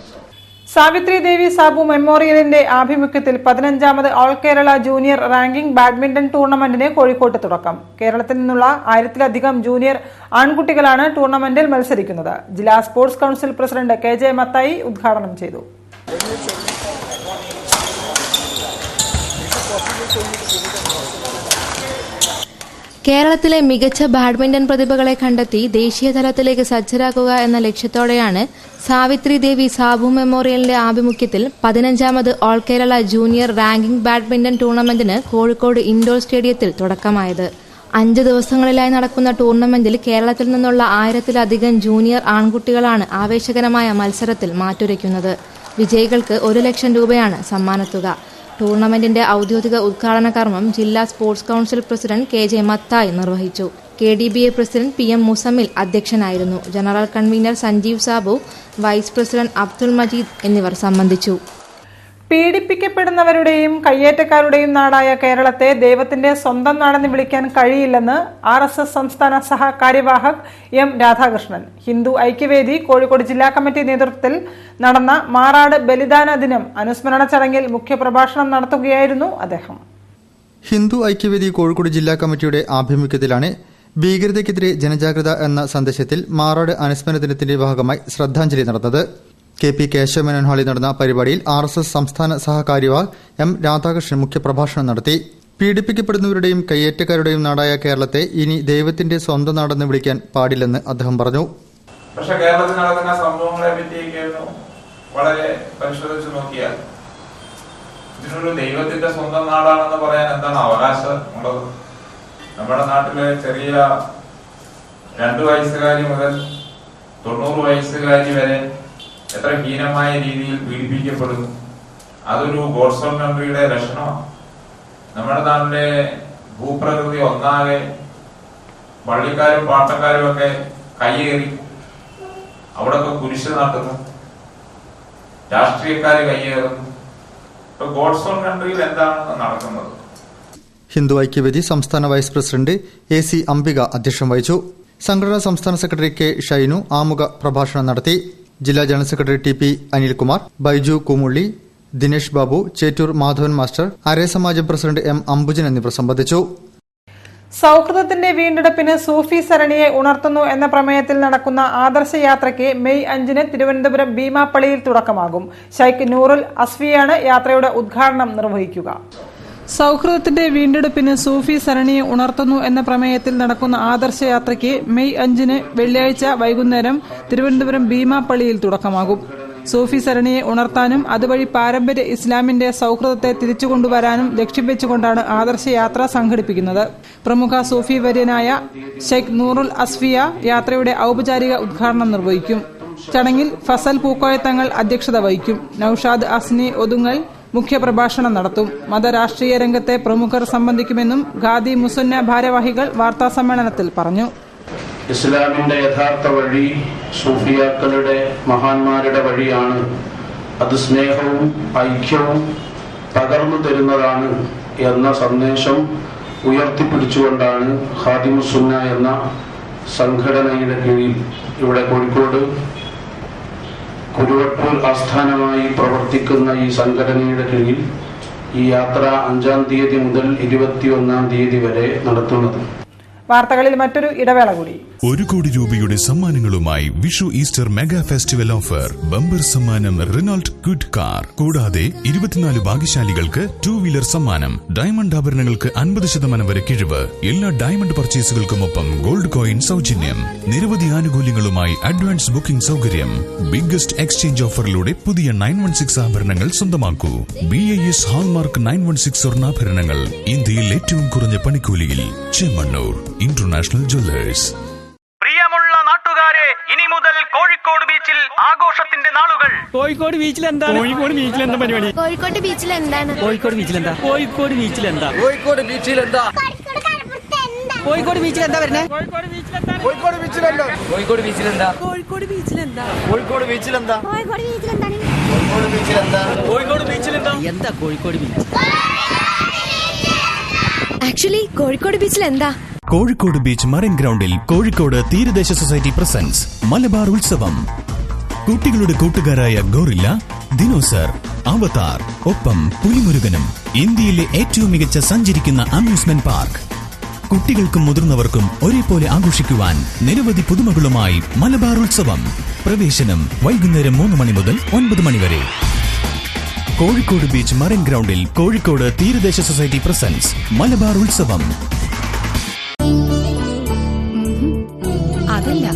സാവിത്രി ദേവി സാബു മെമ്മോറിയലിന്റെ ആഭിമുഖ്യത്തിൽ 15ാമത് all Kerala junior ranking badminton ടൂർണമെന്റിന് കോഴിക്കോട്ട് തുടക്കം. കേരളത്തിൽ നിന്നുള്ള 1000-ലധികം ജൂനിയർ ആൺകുട്ടികളാണ് ടൂർണമെന്റിൽ മത്സരിക്കുന്നത്. ജില്ലാ sports council president KJ Mathai ഉദ്ഘാടനം ചെയ്തു. കേരളത്തിലെ മികച്ച ബാഡ്മിന്റൺ പ്രതിഭകളെ കണ്ടെത്തി ദേശീയ തലത്തിലേക്ക് സജ്ജരാക്കുക എന്ന ലക്ഷ്യത്തോടെയാണ് സാവിത്രി ദേവി സാബു മെമ്മോറിയലിന്റെ ആഭിമുഖ്യത്തിൽ 15ാമത് all Kerala junior ranking badminton ടൂർണമെന്റിന് കോഴിക്കോട് ഇൻഡോർ സ്റ്റേഡിയത്തിൽ തുടക്കമായത്. 5 ദിവസങ്ങളിലായി നടക്കുന്ന ടൂർണമെന്റിൽ കേരളത്തിൽ നിന്നുള്ള 1000-ലധികം ജൂനിയർ ആൺകുട്ടികളാണ് ആവേശകരമായ മത്സരത്തിൽ മാറ്റുരയ്ക്കുന്നത്. വിജയികൾക്ക് 1 ലക്ഷം രൂപയാണ് സമ്മാനത്തുക. ടൂർണമെന്റിന്റെ ഔദ്യോഗിക ഉദ്ഘാടന കർമ്മം ജില്ലാ sports council president KJ Mathai നിർവഹിച്ചു. KDBA പ്രസിഡന്റ് PM മുസമ്മിൽ അധ്യക്ഷനായിരുന്നു. General convener Sanjeev Sabu, vice president Abdul Majeed എന്നിവർ സംബന്ധിച്ചു. പീഡിപ്പിക്കപ്പെടുന്നവരുടെയും കയ്യേറ്റക്കാരുടെയും നാടായ കേരളത്തെ ദൈവത്തിന്റെ സ്വന്തം നാടെന്ന് വിളിക്കാൻ കഴിയില്ലെന്ന് RSS സംസ്ഥാന സഹകാര്യവാഹക് M രാധാകൃഷ്ണൻ. ഹിന്ദു ഐക്യവേദി കോഴിക്കോട് ജില്ലാ കമ്മിറ്റി നേതൃത്വത്തിൽ നടന്ന മാറാട് ബലിദാന ദിനം അനുസ്മരണ ചടങ്ങിൽ മുഖ്യപ്രഭാഷണം നടത്തുകയായിരുന്നു അദ്ദേഹം. ഹിന്ദു ഐക്യവേദി കോഴിക്കോട് ജില്ലാ കമ്മിറ്റിയുടെ ആഭിമുഖ്യത്തിലാണ് ഭീകരതയ്ക്കെതിരെ ജനജാഗ്രത എന്ന സന്ദേശത്തിൽ മാറാട് അനുസ്മരണ ദിനത്തിന്റെ ഭാഗമായി ശ്രദ്ധാഞ്ജലി നടന്നത്. KP കേശവമേനോൻ ഹാളിൽ നടന്ന പരിപാടിയിൽ RSS സംസ്ഥാന സഹകാര്യവാഹ് M രാധാകൃഷ്ണൻ മുഖ്യപ്രഭാഷണം നടത്തി. പീഡിപ്പിക്കപ്പെടുന്നവരുടെയും കയ്യേറ്റക്കാരുടെയും നാടായ കേരളത്തെ ഇനി ദൈവത്തിന്റെ സ്വന്തം നാടെന്ന് വിളിക്കാൻ പാടില്ലെന്ന് അദ്ദേഹം പറഞ്ഞു. പക്ഷെ കേരളത്തിൽ നടക്കുന്ന സംഭവങ്ങളെ പറ്റിയൊക്കെയായിരുന്നു വളരെ പരിശോധിച്ച് നോക്കിയാൽ ഇതിനൊരു ദൈവത്തിന്റെ സ്വന്തം നാടാണെന്ന് പറയാൻ എന്താണ് അവകാശം ഉള്ളത്? നമ്മുടെ നാട്ടിലെ ചെറിയ 2 വയസ്സുകാരി മുതൽ 90 വയസ്സുകാരി വരെ എത്ര ഹീനമായ രീതിയിൽ പീഡിപ്പിക്കപ്പെടുന്നു. അതൊരു ഗോഡ്സ് ഓൺ കൺട്രിയുടെ ലക്ഷണമാണ്. നമ്മുടെ നാട്ടിലെ ഭൂപ്രകൃതി ഒന്നാകെ പള്ളിക്കാരും പാട്ടക്കാരും ഒക്കെ കയ്യേറി അവിടൊക്കെ കുരിശ് നാട്ടുന്നു, രാഷ്ട്രീയക്കാര് കയ്യേറുന്നു. ഇപ്പൊ ഗോഡ്സ് ഓൺ കൺട്രിയിൽ എന്താണ് നടക്കുന്നത്? ഹിന്ദു ഐക്യവേദി സംസ്ഥാന വൈസ് പ്രസിഡന്റ് AC അംബിക അധ്യക്ഷം വഹിച്ചു. സംഘടനാ സംസ്ഥാന സെക്രട്ടറി K ഷൈനു ആമുഖ പ്രഭാഷണം നടത്തി. ജില്ലാ general secretary TP Anilkumar, Baiju Koomulli, Dinesh Babu, Chettur Madhavan master, അരേ സമാജം പ്രസിഡന്റ് M അംബുജൻ എന്നിവർ സംബന്ധിച്ചു. സൌഹൃദത്തിന്റെ വീണ്ടെടുപ്പിന് സൂഫി സരണിയെ ഉണർത്തുന്നു എന്ന പ്രമേയത്തിൽ നടക്കുന്ന ആദർശ യാത്രയ്ക്ക് മെയ് 5 തിരുവനന്തപുരം ഭീമാപ്പള്ളിയിൽ തുടക്കമാകും. ഷൈഖ് നൂറുൽ അസ്ഫിയാണ് യാത്രയുടെ ഉദ്ഘാടനം നിർവഹിക്കുക. സൌഹൃദത്തിന്റെ വീണ്ടെടുപ്പിന് സൂഫി സരണിയെ ഉണർത്തുന്നു എന്ന പ്രമേയത്തിൽ നടക്കുന്ന ആദർശയാത്രയ്ക്ക് മെയ് 5 വെള്ളിയാഴ്ച വൈകുന്നേരം തിരുവനന്തപുരം ഭീമാപ്പള്ളിയിൽ തുടക്കമാകും. സൂഫി സരണിയെ ഉണർത്താനും അതുവഴി പാരമ്പര്യ ഇസ്ലാമിന്റെ സൌഹൃദത്തെ തിരിച്ചുകൊണ്ടുവരാനും ലക്ഷ്യം വെച്ചുകൊണ്ടാണ് ആദർശയാത്ര സംഘടിപ്പിക്കുന്നത്. പ്രമുഖ സൂഫി വര്യനായ ഷെയ്ഖ് നൂറുൽ അസ്ഫിയ യാത്രയുടെ ഔപചാരിക ഉദ്ഘാടനം നിർവഹിക്കും. ചടങ്ങിൽ ഫസൽ പൂക്കോയത്തങ്ങൾ അധ്യക്ഷത വഹിക്കും. നൌഷാദ് അസ്നി ഒതുങ്ങൽ മുഖ്യപ്രഭാഷണം നടത്തും. മതരാഷ്ട്രീയ രംഗത്തെ പ്രമുഖർ സംബന്ധിക്കുമെന്നും ഖാദി മുസന്ന ഭാരവാഹികൾ വാർത്താസമ്മേളനത്തിൽ പറഞ്ഞു. ഇസ്ലാമിന്റെ യഥാർത്ഥ വഴി സൂഫിയാക്കളുടെ മഹാന്മാരുടെ വഴിയാണ്. അത് സ്നേഹവും ഐക്യവും പകർന്നു തരുന്നതാണ് എന്ന സന്ദേശം ഉയർത്തിപ്പിടിച്ചുകൊണ്ടാണ് ഖാദിമുസുന്ന എന്ന സംഘടനയുടെ കീഴിൽ ഇവിടെ കോഴിക്കോട് കുരുവട്ടൂർ ആസ്ഥാനമായി പ്രവർത്തിക്കുന്ന ഈ സംഘടനയുടെ കീഴിൽ ഈ യാത്ര 5-ാം തീയതി മുതൽ 21-ാം തീയതി വരെ നടത്തുന്നത്. വാർത്തകളിൽ മറ്റൊരു ഇടവേള കൂടി. 1 കോടി രൂപയുടെ സമ്മാനങ്ങളുമായി Vishu Easter mega festival offer. Bumper സമ്മാനം റിനോൾട്ട് ഗുഡ് കാർ. കൂടാതെ 24 ഭാഗ്യശാലികൾക്ക് 2 വീലർ സമ്മാനം. ഡയമണ്ട് ആഭരണങ്ങൾക്ക് 50% വരെ കിഴിവ്. എല്ലാ ഡയമണ്ട് പർച്ചേസുകൾക്കുമൊപ്പം ഗോൾഡ് കോയിൻ സൗജന്യം. നിരവധി ആനുകൂല്യങ്ങളുമായി അഡ്വാൻസ് ബുക്കിംഗ് സൗകര്യം. ബിഗ്ഗസ്റ്റ് എക്സ്ചേഞ്ച് ഓഫറിലൂടെ പുതിയ 916 ആഭരണങ്ങൾ സ്വന്തമാക്കൂ. BIS ഹാൾമാർക്ക് 916 സ്വർണ്ണാഭരണങ്ങൾ ഇന്ത്യയിൽ ഏറ്റവും കുറഞ്ഞ പണിക്കൂലിയിൽ. Chemmanur international Jewellers. പ്രിയമുള്ള നാട്ടുകാരെ, ഇനി മുതൽ കോഴിക്കോട് ബീച്ചിൽ ആഘോഷത്തിന്റെ നാളുകൾ. കോഴിക്കോട് ബീച്ചിൽ എന്താണ്? കോഴിക്കോട് ബീച്ചിൽ എന്താ പരിപാടി? കോഴിക്കോട് ബീച്ചിൽ എന്താണ്? കോഴിക്കോട് ബീച്ചിൽ എന്താ? കോഴിക്കോട് ബീച്ചിൽ എന്താ? കോഴിക്കോട് ബീച്ചിൽ എന്താ? കോഴിക്കോട് ബീച്ചിൽ എന്താ വരുന്നേ? കോഴിക്കോട് ബീച്ചിൽ എന്താ? കോഴിക്കോട് ബീച്ചിൽ എന്താ? കോഴിക്കോട് ബീച്ചിൽ എന്താ? കോഴിക്കോട് ബീച്ചിൽ എന്താ? കോഴിക്കോട് ബീച്ചിൽ എന്താ? കോഴിക്കോട് ബീച്ചിൽ എന്താണ്? കോഴിക്കോട് ബീച്ചിൽ എന്താ? കോഴിക്കോട് ബീച്ചിൽ എന്താ? എന്താ കോഴിക്കോട് ബീച്ച്? ആക്ച്വലി കോഴിക്കോട് ബീച്ചിൽ എന്താ? കോഴിക്കോട് ബീച്ച് മറൈൻ ഗ്രൗണ്ടിൽ കോഴിക്കോട് തീരദേശ സൊസൈറ്റി പ്രസൻസ് മലബാർ ഉത്സവം. കുട്ടികളുടെ കൂട്ടുകാരായ ഗോറില്ല, ദിനോസർ, അവതാർ, ഒപ്പം പുലിമുരുകനും. ഇന്ത്യയിലെ ഏറ്റവും മികച്ച സഞ്ചരിക്കുന്ന അമ്യൂസ്മെന്റ് പാർക്ക്. കുട്ടികൾക്കും മുതിർന്നവർക്കും ഒരേപോലെ ആഘോഷിക്കുവാൻ നിരവധി പുതുമകളുമായി മലബാർ ഉത്സവം. പ്രവേശനം വൈകുന്നേരം 3 മണി മുതൽ 9 മണി വരെ. കോഴിക്കോട് ബീച്ച് മറൈൻ ഗ്രൗണ്ടിൽ കോഴിക്കോട് തീരദേശ സൊസൈറ്റി പ്രസൻസ് മലബാർ ഉത്സവം. അതല്ല,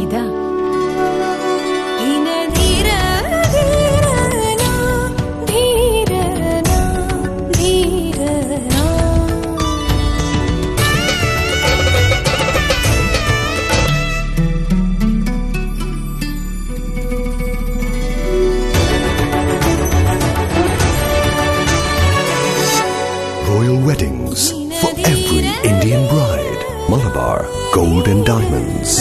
ഇതാ. Royal weddings for every Indian bride. Malabar Gold and Diamonds.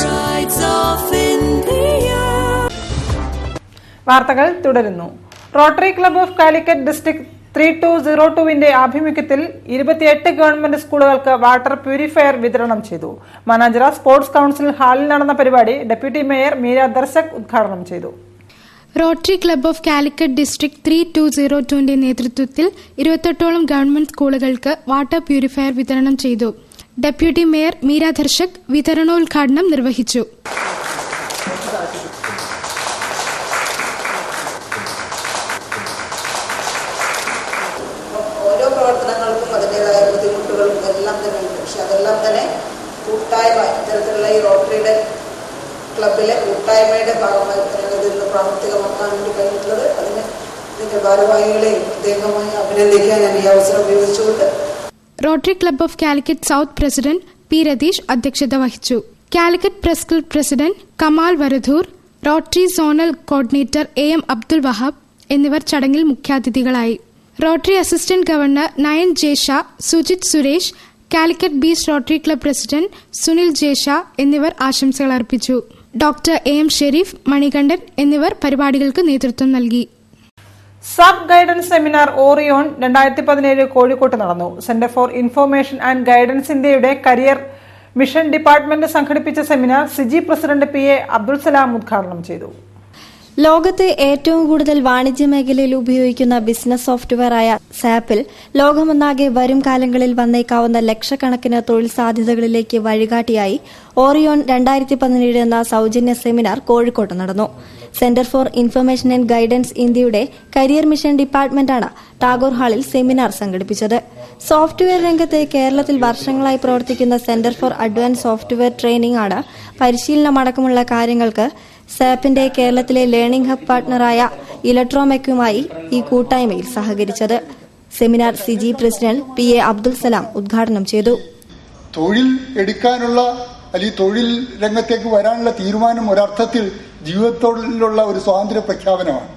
വാർത്തകൾ തുടരുന്നു. Rotary club of Calicut district 3202 ആഭിമുഖ്യത്തിൽ 28 ഗവൺമെന്റ് സ്കൂളുകൾക്ക് വാട്ടർ പ്യൂരിഫയർ വിതരണം ചെയ്തു. മാനാഞ്ചിറ സ്പോർട്സ് കൌൺസിൽ ഹാളിൽ നടന്ന പരിപാടി ഡെപ്യൂട്ടി മേയർ മീര ദർശക് ഉദ്ഘാടനം ചെയ്തു. Rotary club of Calicut district 3202 നേതൃത്വത്തിൽ 28ഓളം ഗവൺമെന്റ് സ്കൂളുകൾക്ക് വാട്ടർ പ്യൂരിഫയർ വിതരണം ചെയ്തു. ഡെപ്യൂട്ടി മേയർ മീര ദർശക് വിതരണോദ്ഘാടനം നിർവഹിച്ചു. ഓരോ പ്രവർത്തനങ്ങൾക്കും അതിൻ്റെതായ ബുദ്ധിമുട്ടുകളും എല്ലാം തന്നെ ഉണ്ട്. പക്ഷെ അതെല്ലാം തന്നെ കൂട്ടായ്മ, ഇത്തരത്തിലുള്ള ഈ റോട്ടറിയുടെ ക്ലബിലെ കൂട്ടായ്മയുടെ ഭാഗമായി തന്നെയാണ് ഇതിന്ന് പ്രാവർത്തികമാക്കാൻ വേണ്ടി കഴിഞ്ഞിട്ടുള്ളത്. അതിന് ഇതിന്റെ ഭാരവാഹികളെയും പ്രത്യേകമായി അഭിനന്ദിക്കാൻ ഞാൻ ഈ അവസരം ഉപയോഗിച്ചുകൊണ്ട് Rotary club of Calicut south president P Ratheesh അധ്യക്ഷത വഹിച്ചു. Calicut press club president Kamal Varadoor, Rotary zonal coordinator AM Abdul Wahab എന്നിവർ ചടങ്ങിൽ മുഖ്യാതിഥികളായി. Rotary assistant governor Nayan Jesha, Sujith Suresh, Calicut beach Rotary club president Sunil Jesha എന്നിവർ ആശംസകൾ അർപ്പിച്ചു. ഡോക്ടർ AM ഷെരീഫ്, മണികണ്ഠൻ എന്നിവർ പരിപാടികൾക്ക് നേതൃത്വം നൽകി. സബ് ഗൈഡൻസ് സെമിനാർ ഓറിയോൺ 2017 കോഴിക്കോട്ട് നടന്നു. Centre for information and guidance ഇന്ത്യയുടെ കരിയർ മിഷൻ ഡിപ്പാർട്ട്മെന്റ് സംഘടിപ്പിച്ച seminar CG president PA Abdul Salam ഉദ്ഘാടനം ചെയ്തു. ലോകത്തെ ഏറ്റവും കൂടുതൽ വാണിജ്യ മേഖലയിൽ ഉപയോഗിക്കുന്ന ബിസിനസ് സോഫ്റ്റ്വെയറായ സാപ്പിൽ ലോകമൊന്നാകെ വരും കാലങ്ങളിൽ വന്നേക്കാവുന്ന ലക്ഷക്കണക്കിന് തൊഴിൽ സാധ്യതകളിലേക്ക് വഴികാട്ടിയായി ഓറിയോൺ 2017 എന്ന സൌജന്യ സെമിനാർ കോഴിക്കോട്ട് നടന്നു. Centre for information and guidance ഇന്ത്യയുടെ കരിയർ മിഷൻ ഡിപ്പാർട്ട്മെന്റാണ് ടാഗോർ ഹാളിൽ സെമിനാർ സംഘടിപ്പിച്ചത്. സോഫ്റ്റ്വെയർ രംഗത്ത് കേരളത്തിൽ വർഷങ്ങളായി പ്രവർത്തിക്കുന്ന centre for advance software training ആണ് പരിശീലനമടക്കമുള്ള കാര്യങ്ങൾക്ക് സാപ്പിന്റെ കേരളത്തിലെ ലേണിംഗ് ഹബ് പാർട്ണറായ ഇലക്ട്രോമെക്കുമായി ഈ കൂട്ടായ്മയിൽ സഹകരിച്ചത്. Seminar CG president PA Abdul Salam ഉദ്ഘാടനം ചെയ്തു. തൊഴിൽ എടുക്കാനുള്ള അല്ലെങ്കിൽ തൊഴിൽ രംഗത്തേക്ക് വരാനുള്ള തീരുമാനം ഒരർത്ഥത്തിൽ ജീവിതത്തോടുള്ള ഒരു സ്വാതന്ത്ര്യ പ്രഖ്യാപനമാണ്.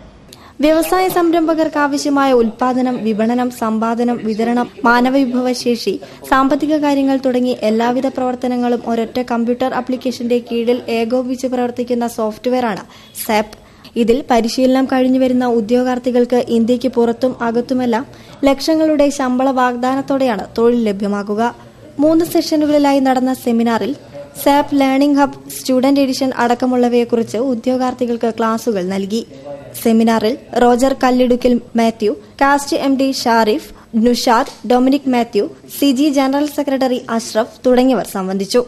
വ്യവസായ സംരംഭകർക്ക് ആവശ്യമായ ഉൽപാദനം, വിപണനം, സമ്പാദനം, വിതരണം, മാനവവിഭവശേഷി, സാമ്പത്തിക കാര്യങ്ങൾ തുടങ്ങി എല്ലാവിധ പ്രവർത്തനങ്ങളും ഒരൊറ്റ കമ്പ്യൂട്ടർ ആപ്ലിക്കേഷന്റെ കീഴിൽ ഏകോപിപ്പിച്ച് പ്രവർത്തിക്കുന്ന സോഫ്റ്റ്വെയറാണ് സാപ്പ്. ഇതിൽ പരിശീലനം കഴിഞ്ഞുവരുന്ന ഉദ്യോഗാർത്ഥികൾക്ക് ഇന്ത്യക്ക് പുറത്തും അകത്തുമെല്ലാം ലക്ഷങ്ങളുടെ ശമ്പള വാഗ്ദാനത്തോടെയാണ് തൊഴിൽ ലഭ്യമാകുക. 3 സെഷനുകളിലായി നടന്ന സെമിനാറിൽ SAP learning hub, student edition അടക്കമുള്ളവയെക്കുറിച്ച് ഉദ്യോഗാർത്ഥികൾക്ക് ക്ലാസുകൾ നൽകി. സെമിനാറിൽ Roger Kallidukkal Mathew, Cast MD Sharif, Nushad, Dominic Mathew, CG general secretary Ashraf തുടങ്ങിയവർ സംബന്ധിച്ചു.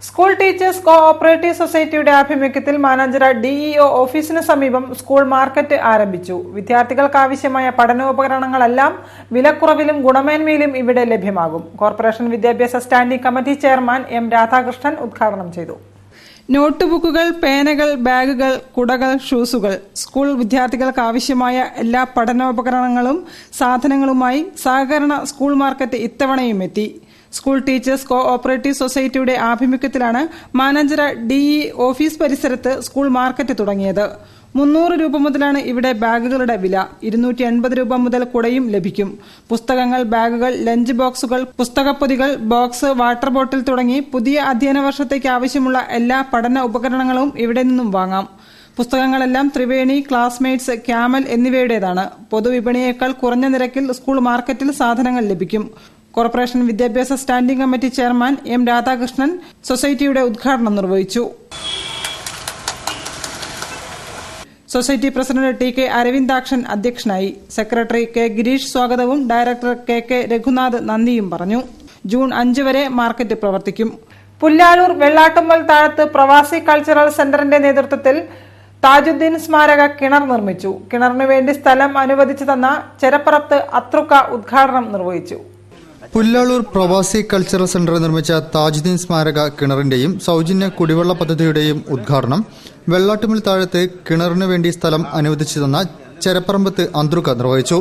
സ്കൂൾ ടീച്ചേഴ്സ് കോ ഓപ്പറേറ്റീവ് സൊസൈറ്റിയുടെ ആഭിമുഖ്യത്തിൽ മാനാഞ്ചിറ DEO ഓഫീസിന് സമീപം സ്കൂൾ മാർക്കറ്റ് ആരംഭിച്ചു. വിദ്യാർത്ഥികൾക്ക് ആവശ്യമായ പഠനോപകരണങ്ങളെല്ലാം വിലക്കുറവിലും ഗുണമേന്മയിലും ഇവിടെ ലഭ്യമാകും. കോർപ്പറേഷൻ വിദ്യാഭ്യാസ standing committee chairman M Radhakrishnan ഉദ്ഘാടനം ചെയ്തു. നോട്ട് ബുക്കുകൾ, പേനകൾ, ബാഗുകൾ, കുടകൾ, ഷൂസുകൾ, സ്കൂൾ വിദ്യാർത്ഥികൾക്ക് ആവശ്യമായ എല്ലാ പഠനോപകരണങ്ങളും സാധനങ്ങളുമായി സഹകരണ സ്കൂൾ മാർക്കറ്റ് ഇത്തവണയും എത്തി. സ്കൂൾ ടീച്ചേഴ്സ് കോ ഓപ്പറേറ്റീവ് സൊസൈറ്റിയുടെ ആഭിമുഖ്യത്തിലാണ് മാനാഞ്ചിറ DE ഓഫീസ് പരിസരത്ത് സ്കൂൾ മാർക്കറ്റ് തുടങ്ങിയത്. 300 രൂപ മുതലാണ് ഇവിടെ ബാഗുകളുടെ വില. 280 രൂപ മുതൽ കുടയും ലഭിക്കും. പുസ്തകങ്ങൾ, ബാഗുകൾ, ലഞ്ച് ബോക്സുകൾ, പുസ്തകപ്പൊതികൾ, ബോക്സ്, വാട്ടർ ബോട്ടിൽ തുടങ്ങി പുതിയ അധ്യയന വർഷത്തേക്ക് ആവശ്യമുള്ള എല്ലാ പഠന ഉപകരണങ്ങളും ഇവിടെ നിന്നും വാങ്ങാം. പുസ്തകങ്ങളെല്ലാം ത്രിവേണി, ക്ലാസ്മേറ്റ്സ്, ക്യാമൽ എന്നിവയുടേതാണ്. പൊതുവിപണിയേക്കാൾ കുറഞ്ഞ നിരക്കിൽ സ്കൂൾ മാർക്കറ്റിൽ സാധനങ്ങൾ ലഭിക്കും. കോർപ്പറേഷൻ വിദ്യാഭ്യാസ standing committee chairman M Radhakrishnan സൊസൈറ്റിയുടെ ഉദ്ഘാടനം നിർവഹിച്ചു. സൊസൈറ്റി പ്രസിഡന്റ് TK അരവിന്ദാക്ഷൻ അധ്യക്ഷനായി. സെക്രട്ടറി K ഗിരീഷ് സ്വാഗതവും ഡയറക്ടർ KK രഘുനാഥ് നന്ദിയും പറഞ്ഞു. ജൂൺ 5 വരെ മാർക്കറ്റ് പ്രവർത്തിക്കും. പുല്ലാലൂർ വെള്ളാട്ടുമ്മൽ താഴത്ത് പ്രവാസി കൾച്ചറൽ സെന്ററിന്റെ നേതൃത്വത്തിൽ താജുദ്ദീൻ സ്മാരക കിണർ നിർമ്മിച്ചു. കിണറിനു വേണ്ടി സ്ഥലം അനുവദിച്ചു തന്ന ചെരപ്പറത്ത് അത്രുക്ക ഉദ്ഘാടനം നിർവഹിച്ചു. പുല്ലാളൂർ പ്രവാസി കൾച്ചറൽ സെന്റർ നിർമ്മിച്ച താജുദ്ദീൻ സ്മാരക കിണറിന്റെയും സൌജന്യ കുടിവെള്ള പദ്ധതിയുടെയും ഉദ്ഘാടനം വെള്ളാട്ടുമ്മൽ താഴത്ത് കിണറിനു വേണ്ടി സ്ഥലം അനുവദിച്ചു തന്ന ചെരപ്പറമ്പത്ത് അന്ത്രുക്ക നിർവഹിച്ചു.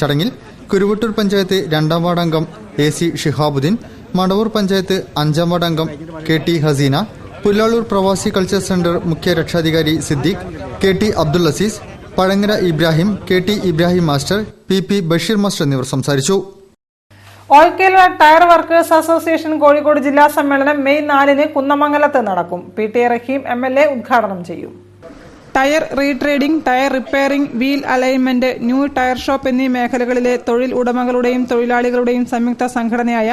ചടങ്ങിൽ കുരുവട്ടൂർ പഞ്ചായത്ത് 2ാം വാർഡ് അംഗം AC ഷിഹാബുദ്ദീൻ, മടവൂർ പഞ്ചായത്ത് 5ാം വാർഡ് അംഗം KT ഹസീന, പുല്ലാളൂർ പ്രവാസി കൾച്ചറൽ സെന്റർ മുഖ്യ രക്ഷാധികാരി Siddique, KT Abdul Azeez, Pazhangara Ibrahim, KT Ibrahim master, PP Basheer master എന്നിവർ സംസാരിച്ചു. All Kerala tyre workers association Kozhikode ജില്ലാ സമ്മേളനം മെയ് 4 കുന്നമംഗലത്ത് നടക്കും. PTA റഹീം MLA ഉദ്ഘാടനം ചെയ്യും. Tyre retreading, tyre repairing, wheel alignment, new tyre shop എന്നീ മേഖലകളിലെ തൊഴിൽ ഉടമകളുടെയും തൊഴിലാളികളുടെയും സംയുക്ത സംഘടനയായ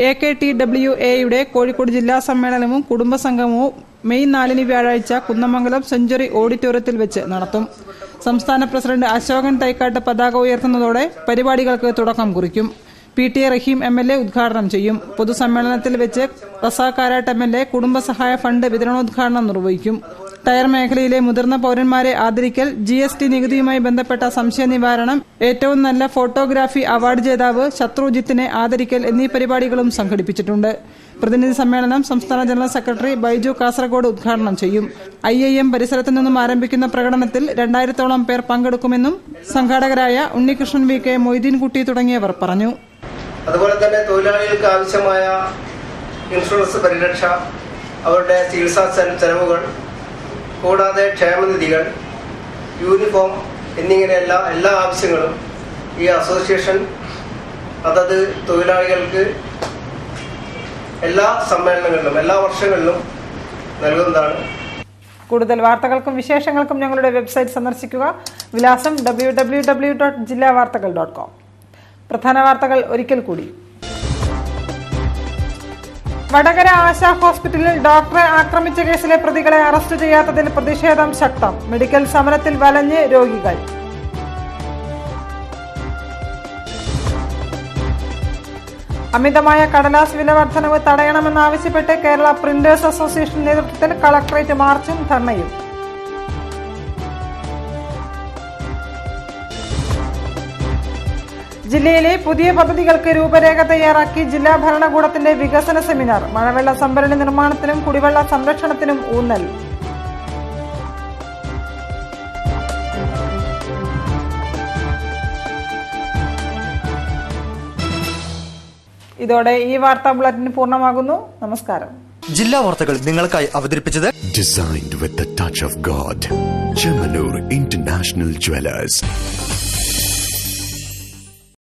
AKTWA-യുടെ കോഴിക്കോട് ജില്ലാ സമ്മേളനവും കുടുംബസംഗമവും മെയ് 4 വ്യാഴാഴ്ച കുന്നമംഗലം സെഞ്ചുറി ഓഡിറ്റോറിയത്തിൽ വെച്ച് നടത്തും. സംസ്ഥാന പ്രസിഡന്റ് അശോകൻ തൈക്കാട്ട് പതാക ഉയർത്തുന്നതോടെ പരിപാടികൾക്ക് തുടക്കം കുറിക്കും. PTA റഹീം MLA ഉദ്ഘാടനം ചെയ്യും. പൊതുസമ്മേളനത്തിൽ വെച്ച് റസാഖ് കാരാട്ട് MLA കുടുംബസഹായ ഫണ്ട് വിതരണോദ്ഘാടനം നിർവഹിക്കും. ടയർ മേഖലയിലെ മുതിർന്ന പൌരന്മാരെ ആദരിക്കൽ, GST നികുതിയുമായി ബന്ധപ്പെട്ട സംശയ നിവാരണം, ഏറ്റവും നല്ല ഫോട്ടോഗ്രാഫി അവാർഡ് ജേതാവ് ശത്രുജിത്തിനെ ആദരിക്കൽ എന്നീ പരിപാടികളും സംഘടിപ്പിച്ചിട്ടുണ്ട്. പ്രതിനിധി സമ്മേളനം സംസ്ഥാന ജനറൽ സെക്രട്ടറി ബൈജു കാസർഗോഡ് ഉദ്ഘാടനം ചെയ്യും. IIM പരിസരത്തു നിന്നും ആരംഭിക്കുന്ന പ്രകടനത്തിൽ 2000-ഓളം പേർ പങ്കെടുക്കുമെന്നും സംഘാടകരായ ഉണ്ണികൃഷ്ണൻ VK, മൊയ്തീൻകുട്ടി തുടങ്ങിയവർ പറഞ്ഞു. അതുപോലെ തന്നെ തൊഴിലാളികൾക്ക് ആവശ്യമായ ഇൻഷുറൻസ് പരിരക്ഷ, അവരുടെ ചികിത്സാ ചെലവുകൾ, കൂടാതെ ക്ഷേമനിധികൾ, യൂണിഫോം എന്നിങ്ങനെയുള്ള എല്ലാ ആവശ്യങ്ങളും ഈ അസോസിയേഷൻ അതത് തൊഴിലാളികൾക്ക് എല്ലാ സമ്മേളനങ്ങളിലും എല്ലാ വർഷങ്ങളിലും നൽകുന്നതാണ്. കൂടുതൽ വാർത്തകൾക്കും വിശേഷങ്ങൾക്കും ഞങ്ങളുടെ വെബ്സൈറ്റ് സന്ദർശിക്കുക. വിലാസം www.jillavartakal.com. പ്രധാന വാർത്തകൾ ഒരിക്കൽ കൂടി. വടകര ആശാ ഹോസ്പിറ്റലിൽ ഡോക്ടറെ ആക്രമിച്ച കേസിലെ പ്രതികളെ അറസ്റ്റ് ചെയ്യാത്തതിൽ പ്രതിഷേധം ശക്തം. മെഡിക്കൽ സമരത്തിൽ വലഞ്ഞ് രോഗികൾ. അമിതമായ കടലാസ് വില വർധനവ് തടയണമെന്നാവശ്യപ്പെട്ട് കേരള പ്രിന്റേഴ്സ് അസോസിയേഷൻ നേതൃത്വത്തിൽ കളക്ടറേറ്റ് മാർച്ചും ധർണയും. ജില്ലയിലെ പുതിയ പദ്ധതികൾക്ക് രൂപരേഖ തയ്യാറാക്കി ജില്ലാ ഭരണകൂടത്തിന്റെ വികസന സെമിനാർ. മഴവെള്ള സംഭരണി നിർമ്മാണത്തിനും കുടിവെള്ള സംരക്ഷണത്തിനും ഊന്നൽ. ഇതോടെ ഈ വാർത്താ ബുള്ളറ്റിൻ പൂർണ്ണമാകുന്നു. നമസ്കാരം. ജില്ലാ വാർത്തകൾ നിങ്ങൾക്കായി അവതരിപ്പിച്ചത് Designed with the touch of God. Chemanur International Jewelers.